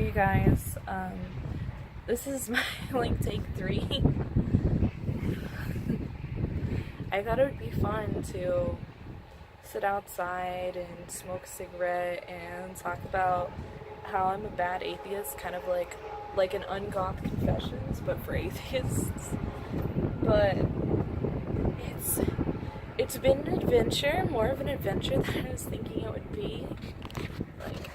Hey guys, this is my take 3. I thought it would be fun to sit outside and smoke a cigarette and talk about how I'm a bad atheist, kind of like an Un-Atheist Confessions, but for atheists. But it's been an adventure, more of an adventure than I was thinking it would be. Like,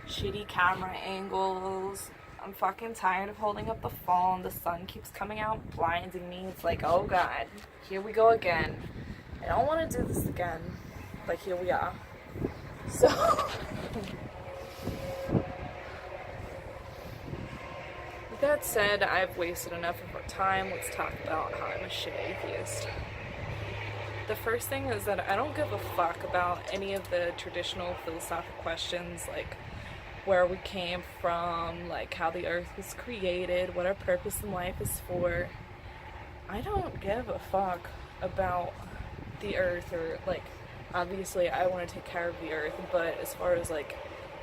shitty camera angles. I'm fucking tired of holding up the phone. The sun keeps coming out, blinding me. It's like, oh god, here we go again. I don't want to do this again, but here we are. So, with that said, I've wasted enough of our time. Let's talk about how I'm a shit atheist. The first thing is that I don't give a fuck about any of the traditional philosophical questions, like where we came from, like how the earth was created, what our purpose in life is for. I don't give a fuck about the earth, or like, obviously I want to take care of the earth, but as far as like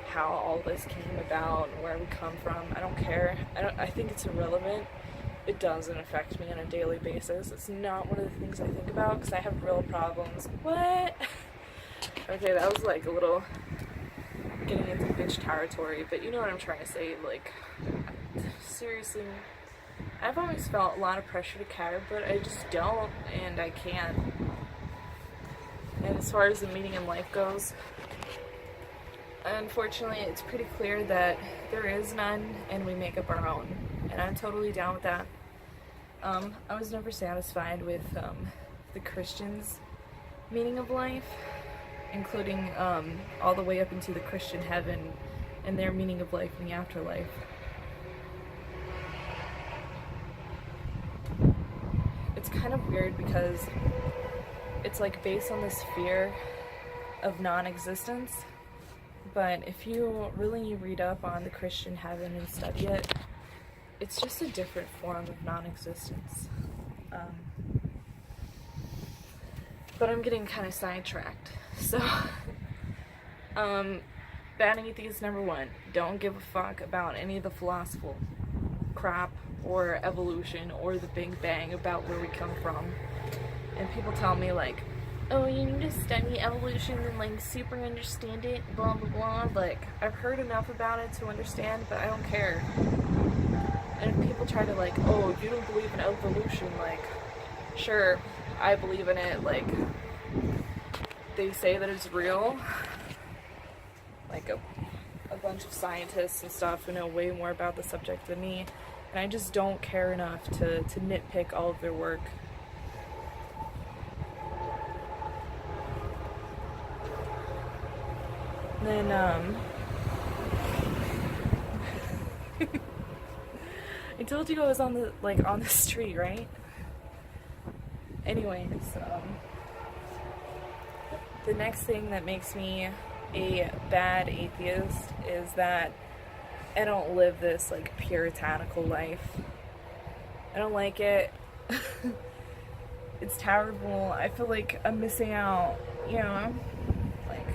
how all this came about and where we come from, I don't care. I think it's irrelevant. It doesn't affect me on a daily basis. It's not one of the things I think about because I have real problems. What? Okay, that was like a little getting into bitch territory, but you know what I'm trying to say. Like, seriously, I've always felt a lot of pressure to care, but I just don't, and I can't. And as far as the meaning in life goes, unfortunately, it's pretty clear that there is none, and we make up our own. And I'm totally down with that. I was never satisfied with the Christians' meaning of life, including all the way up into the Christian heaven and their meaning of life in the afterlife. It's kind of weird because it's like based on this fear of non-existence, but if you really read up on the Christian heaven and study it, it's just a different form of non-existence. But I'm getting kind of sidetracked. So, bad atheist number 1. Don't give a fuck about any of the philosophical crap or evolution or the Big Bang about where we come from. And people tell me like, oh, you need to study evolution and like super understand it, blah blah blah. Like, I've heard enough about it to understand, but I don't care. And if people try to like, oh, you don't believe in evolution, like, sure, I believe in it. Like, they say that it's real. Like a bunch of scientists and stuff who know way more about the subject than me, and I just don't care enough to nitpick all of their work. And then, I told you I was on the street, right? Anyways, the next thing that makes me a bad atheist is that I don't live this like puritanical life. I don't like it. It's terrible. I feel like I'm missing out, you know? Like,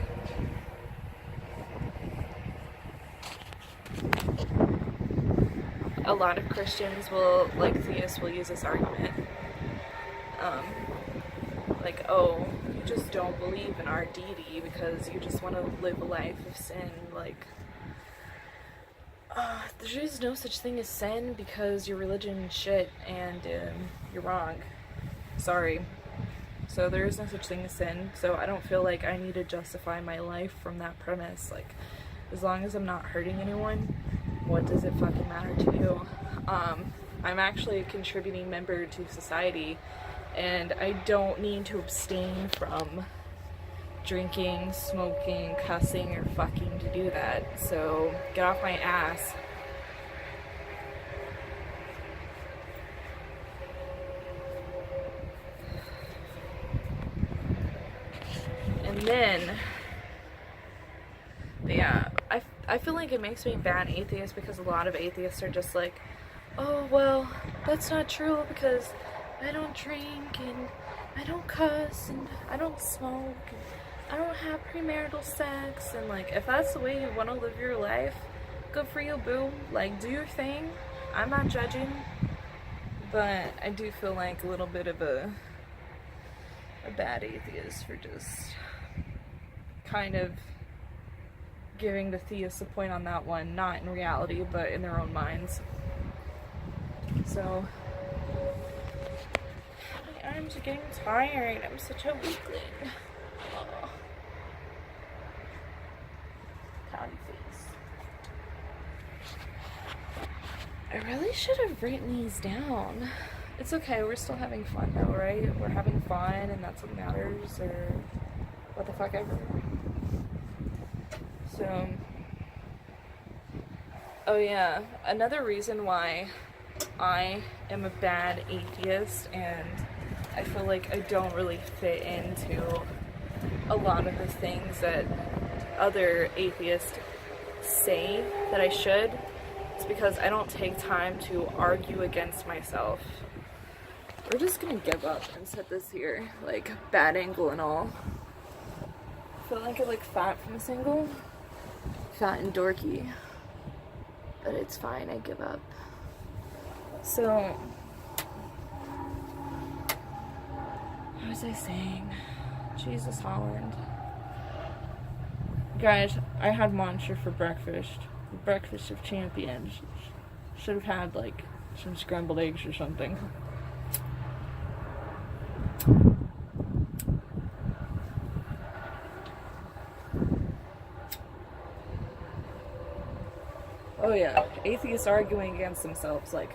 a lot of Christians theists will use this argument. Like, oh, you just don't believe in our deity because you just want to live a life of sin. Like, there is no such thing as sin because your religion is shit and you're wrong. Sorry. So there is no such thing as sin, so I don't feel like I need to justify my life from that premise. Like, as long as I'm not hurting anyone, what does it fucking matter to you? I'm actually a contributing member to society, and I don't need to abstain from drinking, smoking, cussing, or fucking to do that. So get off my ass. And then, yeah, I feel like it makes me a bad atheist because a lot of atheists are just like, oh, well, that's not true because I don't drink and I don't cuss and I don't smoke and I don't have premarital sex. And like, if that's the way you want to live your life, good for you, boo. Like, do your thing. I'm not judging. But I do feel like a little bit of a bad atheist for just kind of giving the theists a point on that one. Not in reality, but in their own minds. So, my arms are getting tired. I'm such a weakling. Oh. Pouty face. I really should have written these down. It's okay, we're still having fun though, right? We're having fun and that's what matters, or what the fuck ever. So, oh yeah, another reason why I am a bad atheist and I feel like I don't really fit into a lot of the things that other atheists say that I should, is because I don't take time to argue against myself. We're just gonna give up and set this here, like bad angle and all. I feel like I look fat from this angle. Fat and dorky. But it's fine, I give up. So, what was I saying? Jesus Holland. Guys, I had Monster for breakfast. Breakfast of champions. Should have had like some scrambled eggs or something. Oh yeah, atheists arguing against themselves. Like,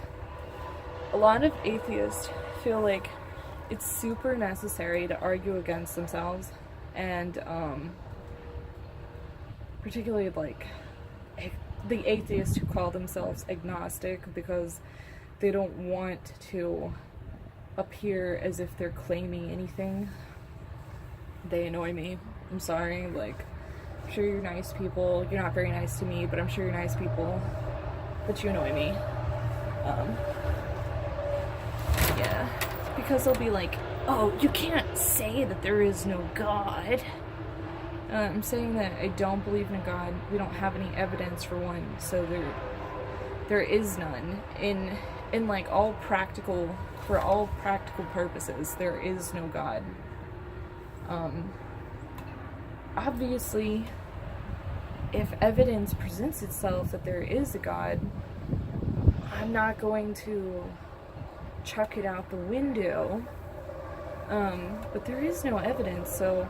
a lot of atheists feel like it's super necessary to argue against themselves, and particularly like the atheists who call themselves agnostic because they don't want to appear as if they're claiming anything. They annoy me. I'm sorry. Like, I'm sure you're nice people. You're not very nice to me, but I'm sure you're nice people. But you annoy me. Yeah. Because they'll be like, oh, you can't say that there is no God. I'm saying that I don't believe in a God. We don't have any evidence for one, so there is none. In like all practical, for all practical purposes, there is no God. Obviously, if evidence presents itself that there is a God, I'm not going to chuck it out the window. But there is no evidence, so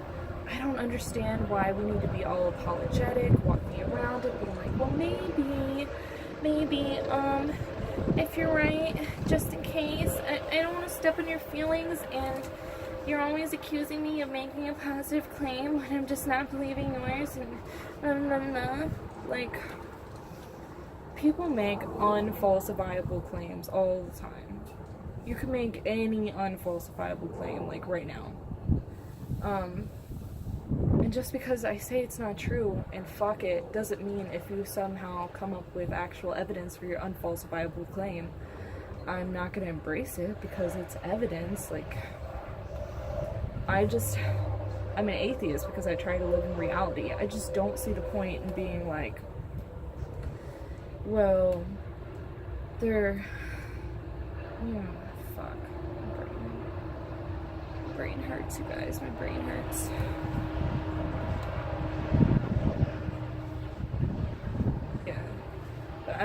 I don't understand why we need to be all apologetic, walking around it, being like, well, maybe, if you're right, just in case, I don't want to step on your feelings, and you're always accusing me of making a positive claim when I'm just not believing yours, and like, people make unfalsifiable claims all the time. You can make any unfalsifiable claim, like right now. And just because I say it's not true and fuck it, doesn't mean if you somehow come up with actual evidence for your unfalsifiable claim, I'm not gonna embrace it because it's evidence. Like, I'm an atheist because I try to live in reality. I just don't see the point in being like, well, fuck. My brain hurts, you guys. My brain hurts. Yeah. But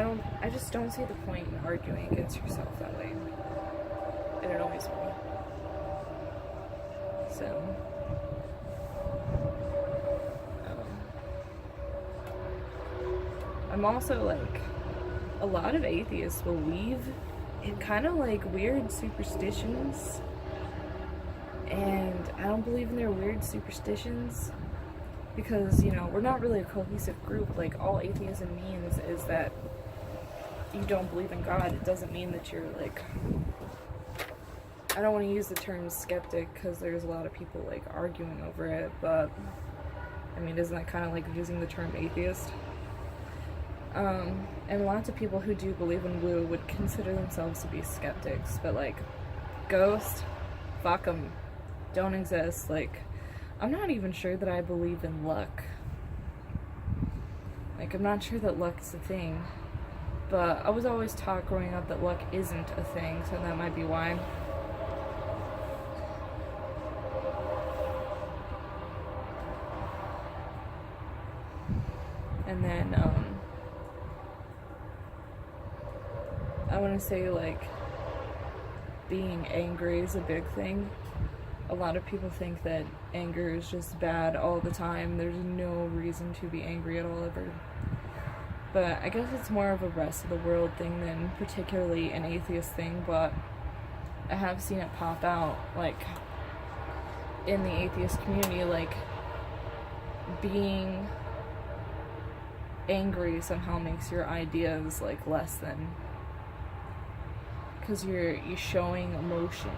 I just don't see the point in arguing against yourself that way. And it always will. So, I'm also like, a lot of atheists believe in kind of like weird superstitions, and I don't believe in their weird superstitions because, you know, we're not really a cohesive group. Like, all atheism means is that you don't believe in God. It doesn't mean that you're like, I don't want to use the term skeptic because there's a lot of people like arguing over it, but I mean, isn't that kind of like using the term atheist? And lots of people who do believe in woo would consider themselves to be skeptics, but like, ghosts, fuck them, don't exist. Like, I'm not even sure that I believe in luck. Like, Like, I'm not sure that luck is a thing, but I was always taught growing up that luck isn't a thing, so that might be why. And then, I want to say, like, being angry is a big thing. A lot of people think that anger is just bad all the time. There's no reason to be angry at all ever. But I guess it's more of a rest of the world thing than particularly an atheist thing, but I have seen it pop out, like, in the atheist community, like, being angry somehow makes your ideas, like, less than, because you're showing emotion.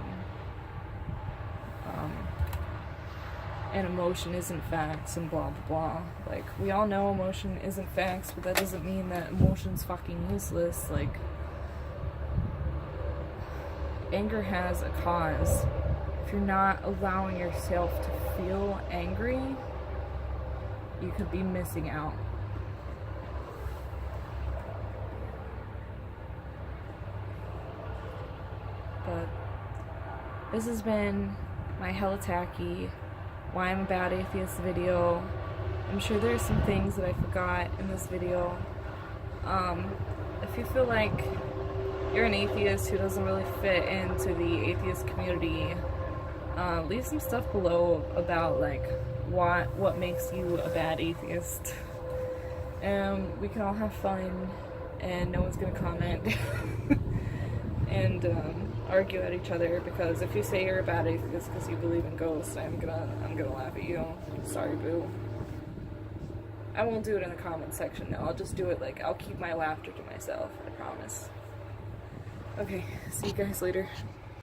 And emotion isn't facts and blah blah blah. Like, we all know emotion isn't facts, but that doesn't mean that emotion's fucking useless. Like, anger has a cause. If you're not allowing yourself to feel angry, you could be missing out. But this has been my hella tacky Why I'm a Bad Atheist video. I'm sure there's some things that I forgot in this video. If you feel like you're an atheist who doesn't really fit into the atheist community, leave some stuff below about, like, what makes you a bad atheist. And we can all have fun, and no one's gonna comment and argue at each other, because if you say you're a bad atheist because you believe in ghosts, I'm gonna laugh at you. Sorry, boo. I won't do it in the comment section, no. I'll just do it, like, I'll keep my laughter to myself, I promise. Okay, see you guys later.